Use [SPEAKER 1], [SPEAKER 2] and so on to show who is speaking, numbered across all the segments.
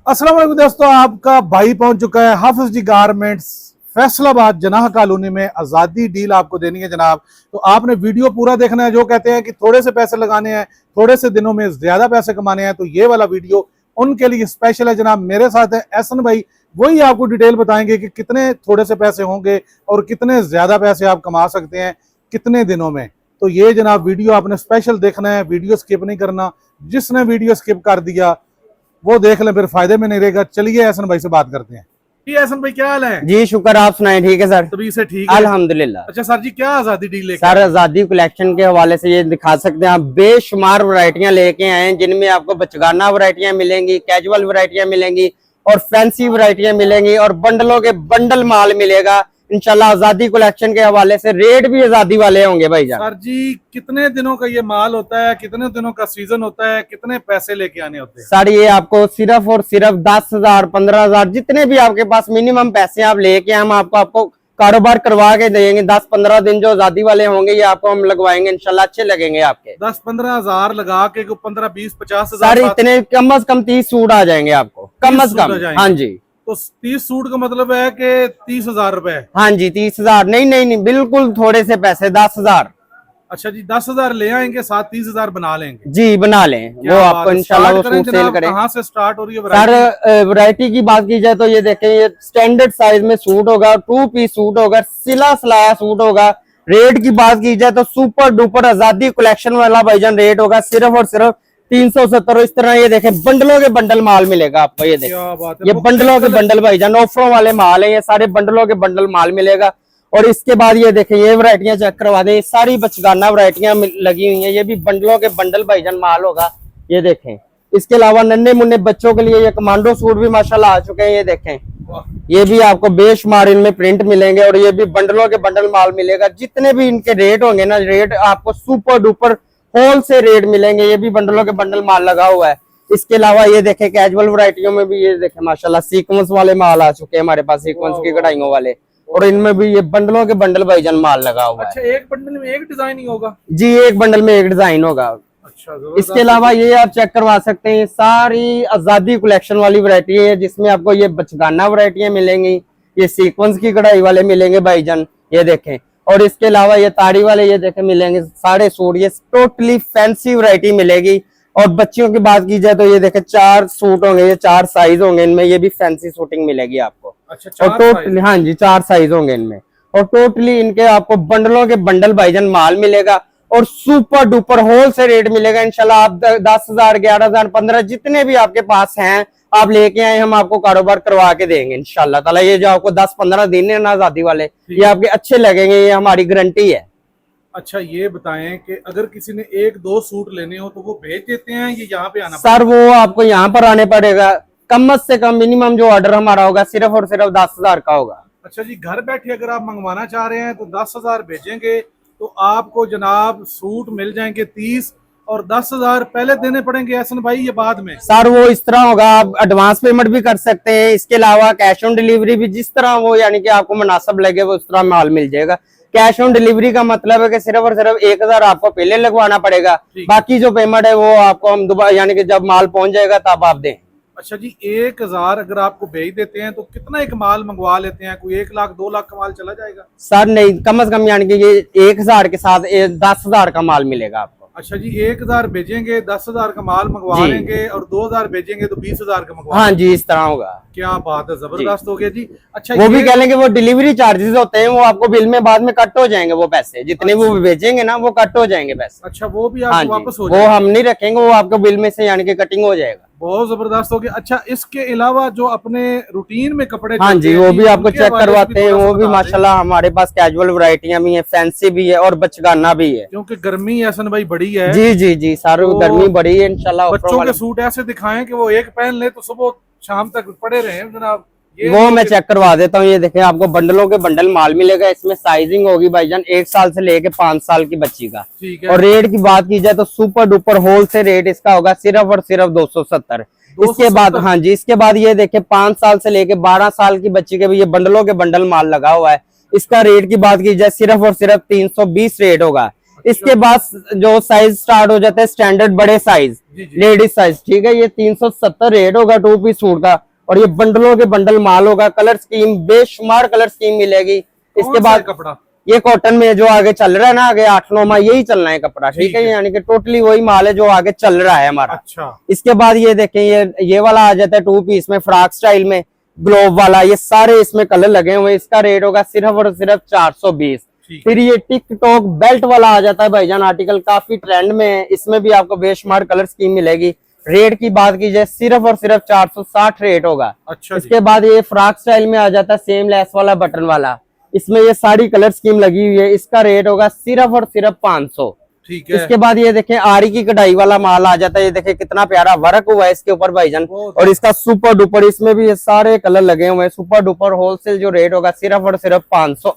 [SPEAKER 1] अस्सलाम वालेकुम दोस्तों, आपका भाई पहुंच चुका है हाफिज जी गारमेंट्स फैसलाबाद जनाह कॉलोनी में। आज़ादी डील आपको देनी है जनाब, तो आपने वीडियो पूरा देखना है। जो कहते हैं कि थोड़े से पैसे लगाने हैं, थोड़े से दिनों में ज्यादा पैसे कमाने हैं, तो ये वाला वीडियो उनके लिए स्पेशल है जनाब। मेरे साथ है एहसन भाई, वही आपको डिटेल बताएंगे कि कितने थोड़े से पैसे होंगे और कितने ज्यादा पैसे आप कमा सकते हैं कितने दिनों में। तो ये जनाब वीडियो आपने स्पेशल देखना है, वीडियो स्किप नहीं करना। जिसने वीडियो स्किप कर दिया वो देख ले, फिर फायदे में नहीं रहेगा। चलिए एहसन भाई से बात करते हैं। जी एहसन भाई, क्या हाल है?
[SPEAKER 2] जी शुक्र, आप सुनाए? ठीक है सर,
[SPEAKER 1] तभी से ठीक है
[SPEAKER 2] अल्हम्दुलिल्लाह।
[SPEAKER 1] अच्छा सर जी, क्या आजादी डील लेके
[SPEAKER 2] सर आजादी कलेक्शन के हवाले से ये दिखा सकते हैं आप, बेशुमार वैरायटियां लेके आए हैं, जिनमें आपको बचगाना वैरायटियां मिलेंगी, कैजुअल वैरायटियां मिलेंगी और फैंसी वैरायटियां मिलेंगी और बंडलों के बंडल माल मिलेगा इंशाल्लाह। आजादी कलेक्शन के हवाले से रेट भी आजादी वाले होंगे भाईजान।
[SPEAKER 1] सर जी, कितने दिनों का ये माल होता है, कितने दिनों का सीजन होता है, कितने पैसे लेके आने होते हैं?
[SPEAKER 2] सर ये आपको सिर्फ और सिर्फ 10,000 15,000 जितने भी आपके पास मिनिमम पैसे आप लेके हम आपको कारोबार करवा के देंगे। 10-15 दिन जो आजादी वाले होंगे ये आपको हम लगवाएंगे इंशाल्लाह, अच्छे लगेंगे आपके।
[SPEAKER 1] 10-15 हजार लगा के 15-20-50 हजार
[SPEAKER 2] सर इतने कम से कम 30 सूट आ जाएंगे आपको, कम से कम। हाँ जी,
[SPEAKER 1] तो 30 सूट का मतलब है कि 30,000 रुपए?
[SPEAKER 2] हाँ जी 30,000 नहीं, बिल्कुल थोड़े से पैसे, 10,000।
[SPEAKER 1] अच्छा जी, 10,000 ले आएंगे, साथ 30,000 बना लेंगे।
[SPEAKER 2] जी बना लें, वो आपको इंशाल्लाह वो सूट सेल करें।
[SPEAKER 1] कहाँ से स्टार्ट हो रही है
[SPEAKER 2] सर वैरायटी की बात की जाए तो ये देखें, ये स्टैंडर्ड साइज में सूट होगा, 2 पीस सूट होगा, सिला सिलाया सूट होगा। रेट की बात की जाए तो सुपर डुपर आजादी कलेक्शन वाला भाईजान रेट होगा सिर्फ और सिर्फ 370। इस तरह ये देखें, बंडलों के बंडल माल मिलेगा आपको। ये देखें, ये बंडलों के बंडल भाईजान ऑफरों वाले माल है, ये सारे बंडलों के बंडल माल मिलेगा। और इसके बाद ये देखें, ये वैरायटियां चेक करवा दें, सारी बचगाना वैरायटियां लगी हुई हैं, ये भी बंडलों के बंडल भाईजान माल होगा। ये देखें, इसके अलावा नन्हे मुन्ने बच्चों के लिए ये कमांडो सूट भी माशाल्लाह आ चुके हैं। ये देखें, ये भी आपको बेशुमार इनमें प्रिंट मिलेंगे और ये भी बंडलों के बंडल माल मिलेगा। जितने भी इनके रेट होंगे ना, रेट आपको सुपर डुपर होल से रेट मिलेंगे। ये भी बंडलों के बंडल माल लगा हुआ है। इसके अलावा ये देखें, कैजुअल वैरायटियों में भी ये देखें माशाल्लाह सीक्वेंस वाले माल आ चुके हैं हमारे पास, सीक्वेंस की कढ़ाइयों वाले, और इनमें भी ये बंडलों के बंडल भाईजान माल लगा हुआ है।
[SPEAKER 1] अच्छा, एक बंडल में एक डिजाइन ही होगा?
[SPEAKER 2] जी, एक बंडल में एक डिजाइन होगा।
[SPEAKER 1] अच्छा,
[SPEAKER 2] इसके अलावा ये आप चेक करवा सकते हैं, सारी आजादी कलेक्शन वाली वैरायटी है, जिसमें आपको ये बचगाना वैरायटियां मिलेंगी, ये सीक्वेंस की कढ़ाई वाले मिलेंगे भाईजान। ये देखें, और इसके अलावा ये ताड़ी वाले ये देखें मिलेंगे सारे सूट, ये टोटली फैंसी वैरायटी मिलेगी। और बच्चियों की बात की जाए तो ये देखें 4 सूट होंगे, ये 4 साइज होंगे इनमें, ये भी फैंसी शूटिंग मिलेगी आपको।
[SPEAKER 1] अच्छा,
[SPEAKER 2] और टोटली हाँ जी 4 साइज होंगे इनमें, और टोटली इनके आपको बंडलों के बंडल भाईजान माल मिलेगा और सुपर डुपर होल से रेट मिलेगा इंशाल्लाह। आप 10,000 11,000 15 जितने भी आपके पास हैं आप लेके आए, हम आपको कारोबार करवा के देंगे इंशाल्लाह ताला। ये जो आपको 10-15 दिन है ना आजादी वाले, ये आपके अच्छे लगेंगे, ये हमारी गारंटी है।
[SPEAKER 1] अच्छा, ये बताएं कि अगर किसी ने 1-2 सूट लेने हो तो वो भेज देते हैं, ये यहाँ पे आना?
[SPEAKER 2] सर वो आपको यहाँ पर आने पड़ेगा, कम से कम मिनिमम जो ऑर्डर हमारा होगा सिर्फ और सिर्फ 10,000 का होगा।
[SPEAKER 1] अच्छा जी, घर बैठे अगर आप मंगवाना चाह रहे हैं तो 10,000 भेजेंगे तो आपको जनाब सूट मिल जाएंगे 30, और 10,000 पहले देने पड़ेंगे एहसन भाई, ये बाद में?
[SPEAKER 2] सर वो इस तरह होगा, आप एडवांस पेमेंट भी कर सकते हैं, इसके अलावा कैश ऑन डिलीवरी भी, जिस तरह वो यानी कि आपको मुनासिब लगे वो उस तरह माल मिल जाएगा। कैश ऑन डिलीवरी का मतलब है कि सिर्फ और सिर्फ 1,000 आपको पहले लगवाना पड़ेगा, बाकी जो पेमेंट है वो आपको हम दोबारा यानी कि जब माल पहुंच जाएगा तब आप दें।
[SPEAKER 1] अच्छा जी, 1,000 अगर आपको भेज देते हैं तो कितना एक माल मंगवा लेते हैं? कोई 1 लाख 2 लाख का माल चला जाएगा?
[SPEAKER 2] सर नहीं, कम से कम यानी कि ये 1,000 के साथ 10,000 का माल मिलेगा आपको।
[SPEAKER 1] अच्छा जी, 1,000 भेजेंगे 10,000 का माल मंगवा लेंगे, और 2,000 भेजेंगे तो 20,000 का मंगवा।
[SPEAKER 2] हाँ जी, इस तरह होगा।
[SPEAKER 1] क्या बात है, जबरदस्त हो गया जी। अच्छा,
[SPEAKER 2] वो भी कह लेंगे, वो डिलीवरी चार्जेस होते हैं, वो आपको बिल में बाद में कट हो जाएंगे, वो पैसे जितने वो भेजेंगे ना वो कट हो जाएंगे पैसे।
[SPEAKER 1] अच्छा, वो भी आपको वापस हो
[SPEAKER 2] जाएगा? वो हम नहीं रखेंगे, वो आपको बिल में से यानी कि कटिंग हो जाएगा।
[SPEAKER 1] बहुत जबरदस्त हो गया। अच्छा, इसके अलावा जो अपने रूटीन में कपड़े,
[SPEAKER 2] हाँ जी, वो भी आपको चेक करवाते हैं, वो भी माशाल्लाह हमारे पास कैजुअल वैरायटियां भी हैं, फैंसी भी है और बचगाना भी है,
[SPEAKER 1] क्योंकि गर्मी एहसन भाई बड़ी है।
[SPEAKER 2] जी सारी गर्मी बड़ी है इंशाल्लाह।
[SPEAKER 1] बच्चों के सूट ऐसे दिखाएं कि वो एक पहन ले तो सुबह शाम तक पड़े रहे जनाब,
[SPEAKER 2] वो मैं चेक करवा देता हूँ। ये देखें, आपको बंडलों के बंडल माल मिलेगा, इसमें साइजिंग होगी भाईजान 1 साल से लेके 5 साल की बच्ची का। और रेट की बात की जाए तो सुपर डुपर होल से रेट इसका होगा सिर्फ और सिर्फ 270। इसके बाद हाँ जी, इसके बाद ये देखें 5 साल से लेके 12 साल की बच्ची के भी ये बंडलों के बंडल माल लगा हुआ है। इसका रेट की बात की जाए सिर्फ और सिर्फ 320 रेट होगा। इसके बाद जो साइज स्टार्ट हो जाता है स्टैंडर्ड बड़े साइज,
[SPEAKER 1] जी, जी।
[SPEAKER 2] लेडीज साइज, ठीक है। ये 370 रेट होगा 2 पीस सूट का, और ये बंडलों के बंडल माल होगा। कलर स्कीम बेशुमार कलर स्कीम मिलेगी। इसके
[SPEAKER 1] कौन सा
[SPEAKER 2] बाद
[SPEAKER 1] है कपड़ा?
[SPEAKER 2] ये कॉटन में जो आगे चल रहा है ना, आगे 8-9 माह यही चलना है कपड़ा, ठीक है। यानी कि टोटली वही माल है जो आगे चल रहा है हमारा।
[SPEAKER 1] अच्छा।
[SPEAKER 2] इसके बाद ये देखें, ये वाला आ जाता है 2 पीस में फ्रॉक स्टाइल में, ग्लोब वाला। ये सारे इसमें कलर लगे हुए हैं। इसका रेट होगा सिर्फ और सिर्फ 420। फिर ये टिकटॉक बेल्ट वाला आ जाता है भाईजान, आर्टिकल काफी ट्रेंड में है। इसमें भी आपको बेशुमार कलर स्कीम मिलेगी। रेट की बात की जाए सिर्फ और सिर्फ 460 रेट होगा।
[SPEAKER 1] अच्छा।
[SPEAKER 2] इसके बाद ये फ्रॉक स्टाइल में आ जाता है सेम लेस वाला बटन वाला। इसमें ये सारी कलर स्कीम लगी हुई है। इसका रेट होगा सिर्फ और सिर्फ 500।
[SPEAKER 1] ठीक है।
[SPEAKER 2] इसके बाद ये देखें आरी की कढ़ाई वाला माल आ जाता है। ये देखें कितना प्यारा वर्क हुआ है इसके ऊपर भाईजान, और इसका सुपर डुपर, इसमें भी ये सारे कलर लगे हुए हैं। सुपर डुपर होलसेल जो रेट होगा सिर्फ और सिर्फ 500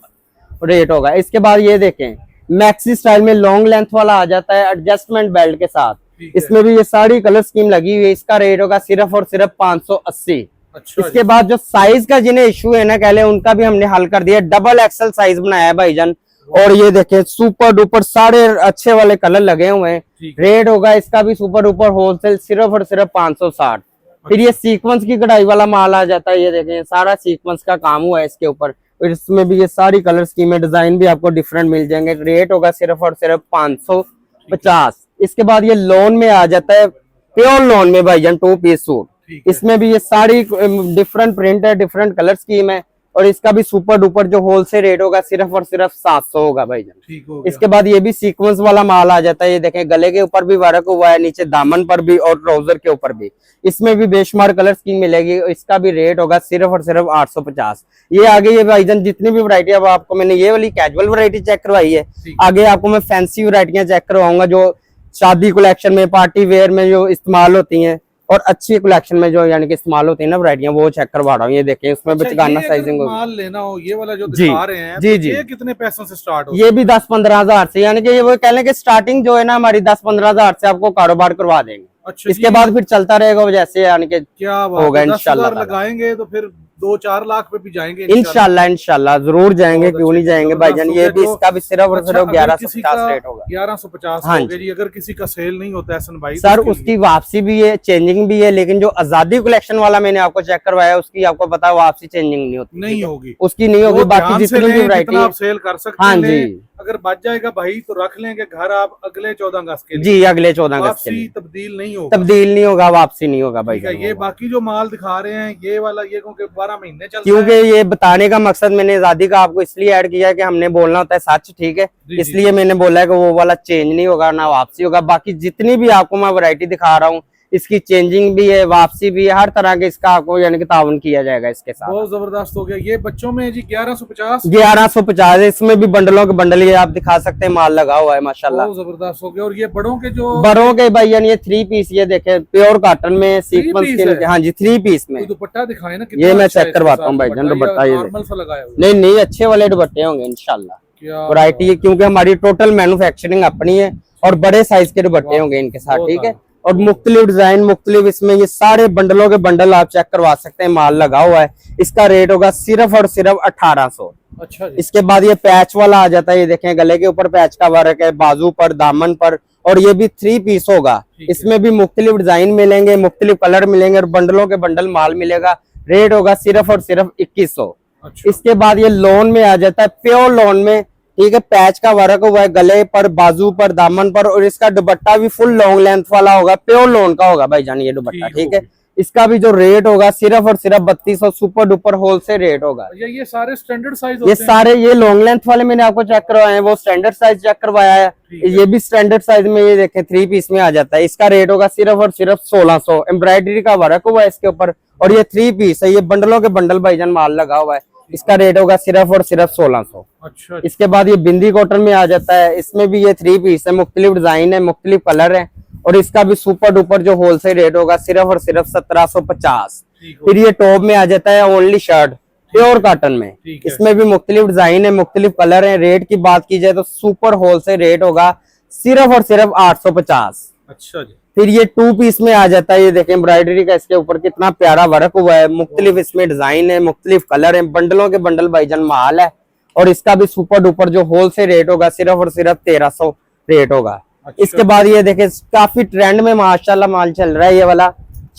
[SPEAKER 2] रेट होगा। इसके बाद ये देखें मैक्सी स्टाइल में लॉन्ग लेंथ वाला आ जाता है एडजस्टमेंट बेल्ट के साथ। इसमें भी ये सारी कलर स्कीम लगी हुई है। इसका रेट होगा सिर्फ और सिर्फ 580।
[SPEAKER 1] अच्छा।
[SPEAKER 2] इसके बाद जो साइज का जिन्हें इश्यू है ना, कह ले, उनका भी हमने हल कर दिया। डबल एक्सल साइज बनाया है भाईजान, और ये देखें सुपर डुपर सारे अच्छे वाले कलर लगे हुए हैं। रेट होगा इसका भी सुपर डुपर होलसेल सिर्फ और सिर्फ 560। फिर ये सीक्वेंस की कढ़ाई वाला माल आ जाता है। ये देखें सारा सीक्वेंस का काम हुआ है इसके ऊपर। इसमें भी ये सारी कलर स्कीम है, डिजाइन भी आपको डिफरेंट मिल जाएंगे। रेट होगा सिर्फ और सिर्फ 550। इसके बाद ये लोन में आ जाता है, प्योर लोन में भाईजान 2 पीस सूट। इसमें भी ये सारी डिफरेंट प्रिंट है, डिफरेंट कलर स्कीम है, और इसका भी सुपर डुपर जो होलसेल रेट होगा सिर्फ और सिर्फ 700 होगा भाईजान। इसके बाद ये भी सीक्वेंस वाला माल आ जाता है। ये देखें गले के ऊपर भी वर्क हुआ है, नीचे दामन पर भी और ट्राउजर के ऊपर भी। इसमें भी बेशुमार कलर स्कीम मिलेगी। इसका भी रेट होगा सिर्फ और सिर्फ 850। ये आगे ये भाईजान जितनी भी वैरायटी, अब आपको मैंने ये वाली कैजुअल वैरायटी चेक करवाई है, आगे आपको मैं फैंसी वैरायटियां चेक करवाऊंगा जो शादी कलेक्शन में, पार्टी वेयर में जो इस्तेमाल होती हैं, और अच्छी कलेक्शन में जो यानी कि इस्तेमाल होती है ना वैरायटियां, वो चेक करवा रहा हूँ। ये देखें उसमें बचकाना साइजिंग
[SPEAKER 1] माल लेना हो, ये वाला जो दिखा रहे हैं,
[SPEAKER 2] जी
[SPEAKER 1] तो
[SPEAKER 2] जी,
[SPEAKER 1] ये कितने पैसों से स्टार्ट हो?
[SPEAKER 2] ये भी 10-15 हजार से, यानी कि ये वो कह लें कि स्टार्टिंग जो है ना हमारी 10-15 हजार से आपको कारोबार करवा देंगे।
[SPEAKER 1] अच्छा।
[SPEAKER 2] इसके बाद फिर चलता रहेगा जैसे यानी कि
[SPEAKER 1] क्या
[SPEAKER 2] होगा इंशाल्लाह।
[SPEAKER 1] लगाएंगे तो फिर 2-4 लाख पे भी जाएंगे
[SPEAKER 2] इंशाल्लाह जरूर जाएंगे, क्यों नहीं जाएंगे भाईजान। ये भी इसका भी सिर्फ और सिर्फ 1150 रेट होगा।
[SPEAKER 1] 1150।
[SPEAKER 2] हाँ
[SPEAKER 1] जी। अगर किसी का सेल नहीं होता है भाई
[SPEAKER 2] सर, उसकी वापसी भी है, चेंजिंग भी है। लेकिन जो आजादी कलेक्शन वाला मैंने आपको चेक करवाया, उसकी आपको पता है वापसी चेंजिंग नहीं होती,
[SPEAKER 1] नहीं होगी,
[SPEAKER 2] उसकी नहीं होगी। बाकी जितनी भी वैरायटी
[SPEAKER 1] आप सेल कर सकते हैं।
[SPEAKER 2] हाँ जी,
[SPEAKER 1] अगर बच जाएगा भाई तो रख लेंगे घर आप अगले 14 अगस्त के लिए।
[SPEAKER 2] जी, अगले 14 अगस्त के लिए
[SPEAKER 1] तब्दील नहीं होगा,
[SPEAKER 2] वापसी नहीं होगा भाई।
[SPEAKER 1] ये बाकी जो माल दिखा रहे हैं ये वाला, ये क्योंकि 12 महीने चलता है।
[SPEAKER 2] क्योंकि ये बताने का मकसद मैंने आजादी का आपको इसलिए ऐड किया है कि हमने बोलना होता है सच, ठीक है। इसलिए मैंने बोला है कि वो वाला चेंज नहीं होगा ना वापसी होगा। बाकी जितनी भी आपको मैं वैरायटी दिखा रहा हूँ, इसकी चेंजिंग भी है, वापसी भी है, हर तरह के इसका आपको यानी कि ताउन किया जाएगा इसके साथ।
[SPEAKER 1] बहुत जबरदस्त हो गया। ये बच्चों में जी 1150।
[SPEAKER 2] 1150 है। इसमें भी बंडलों के बंडल ये आप दिखा सकते हैं, माल लगा हुआ है माशाल्लाह।
[SPEAKER 1] बहुत जबरदस्त हो गया। और ये
[SPEAKER 2] बड़ों के भाई यानी ये 3 पीस, ये देखे प्योर कॉटन में सीक्वेंस के, हाँ जी 3 पीस में।
[SPEAKER 1] दुपट्टा दिखाए ना,
[SPEAKER 2] ये मैं चेक करवाता हूँ भाई जान दुपट्टा। ये नहीं अच्छे वाले दुपट्टे होंगे इंशाल्लाह। वैरायटी क्योंकि हमारी टोटल मैन्युफैक्चरिंग अपनी है, और बड़े साइज के दुपट्टे होंगे इनके साथ, ठीक है। और मुख्तलिफ डिजाइन, मुख्तलिफ इसमें ये सारे बंडलों के बंडल आप चेक करवा सकते हैं, माल लगा हुआ है। इसका रेट होगा सिर्फ और सिर्फ 1800।
[SPEAKER 1] अच्छा।
[SPEAKER 2] इसके बाद ये पैच वाला आ जाता है। ये देखें गले के ऊपर पैच का वर्क है, बाजू पर, दामन पर, और ये भी 3 पीस होगा। इसमें भी मुख्तलिफ डिजाइन मिलेंगे, मुख्तलिफ कलर मिलेंगे, और बंडलों के बंडल माल मिलेगा। रेट होगा सिर्फ और सिर्फ 2100।
[SPEAKER 1] अच्छा।
[SPEAKER 2] इसके बाद ये लोन में आ जाता है, प्योर लोन में, ठीक है। पैच का वर्क हुआ है गले पर, बाजू पर, दामन पर, और इसका दुपट्टा भी फुल लॉन्ग लेंथ वाला होगा, प्योर लोन का होगा भाईजान ये दुपट्टा, ठीक है। इसका भी जो रेट होगा सिर्फ और सिर्फ 3200 सुपर डुपर होलसेल रेट होगा।
[SPEAKER 1] ये सारे स्टैंडर्ड साइज
[SPEAKER 2] ये सारे, ये लॉन्ग लेंथ वाले मैंने आपको चेक करवाए हैं, वो स्टैंडर्ड साइज चेक करवाया है। ये भी स्टैंडर्ड साइज में, ये देखें 3 पीस में आ जाता है। इसका रेट होगा सिर्फ और सिर्फ 1600। एम्ब्रॉयडरी का वर्क हुआ है इसके ऊपर, और ये 3 पीस है। ये बंडलों के बंडल भाईजान माल लगा हुआ है। इसका रेट होगा सिर्फ और सिर्फ 1600।
[SPEAKER 1] अच्छा।
[SPEAKER 2] इसके बाद ये बिंदी कॉटन में आ जाता है। इसमें भी ये 3 पीस है, मुख्तलिफ डिजाइन है, मुख्तलिफ कलर है, और इसका भी सुपर डुपर जो होलसेल रेट होगा सिर्फ और सिर्फ 1750। फिर ये टॉप में आ जाता है ओनली शर्ट, प्योर कॉटन में। इसमें भी मुख्तलिफ डिजाइन है, मुख्तलिफ कलर है। रेट की बात की जाए तो सुपर होलसेल रेट होगा सिर्फ और सिर्फ 850।
[SPEAKER 1] अच्छा जी।
[SPEAKER 2] फिर ये 2 पीस में आ जाता है। ये देखें एम्ब्रॉयडरी का इसके ऊपर कितना प्यारा वर्क हुआ है, मुख्तलिफ इसमें डिजाइन है, मुख्तलिफ कलर है, बंडलों के बंडल भाईजान माल है, और इसका भी सुपर डुपर जो होलसेल रेट होगा सिर्फ और सिर्फ 1300। रेट होगा।
[SPEAKER 1] अच्छा।
[SPEAKER 2] इसके बाद ये देखे काफी ट्रेंड में माशाल्लाह माल चल रहा है, ये वाला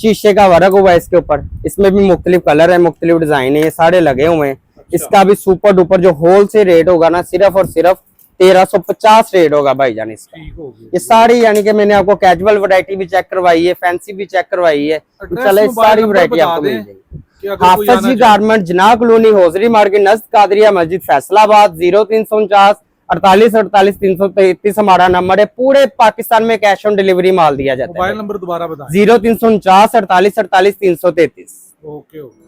[SPEAKER 2] शीशे का वर्क हुआ है इसके ऊपर, इसमें भी मुख्तलिफ कलर है, मुख्तलिफ डिजाइन है, ये सारे लगे हुए हैं। इसका भी सुपर डुपर जो होल से रेट होगा ना, सिर्फ और सिर्फ 1350 रेट होगा भाईजान इसका।
[SPEAKER 1] ठीक हो गया।
[SPEAKER 2] ये सारी यानी कि मैंने आपको कैजुअल वैरायटी भी चेक करवाई है, फैंसी भी चेक करवाई है, इंशाल्लाह ये सारी वैरायटी आपको मिल जाएगी। हाफिज जी गारमेंट, जना कॉलोनी, हौजरी मार्केट, नज़द कादरिया मस्जिद, फैसलाबाद। 0349 48 48 333 हमारा नंबर है। पूरे पाकिस्तान में कैश ऑन डिलीवरी माल दिया जाता है।
[SPEAKER 1] मोबाइल नंबर दोबारा बताएं।
[SPEAKER 2] 0349 48 48 333।
[SPEAKER 1] Okay okay.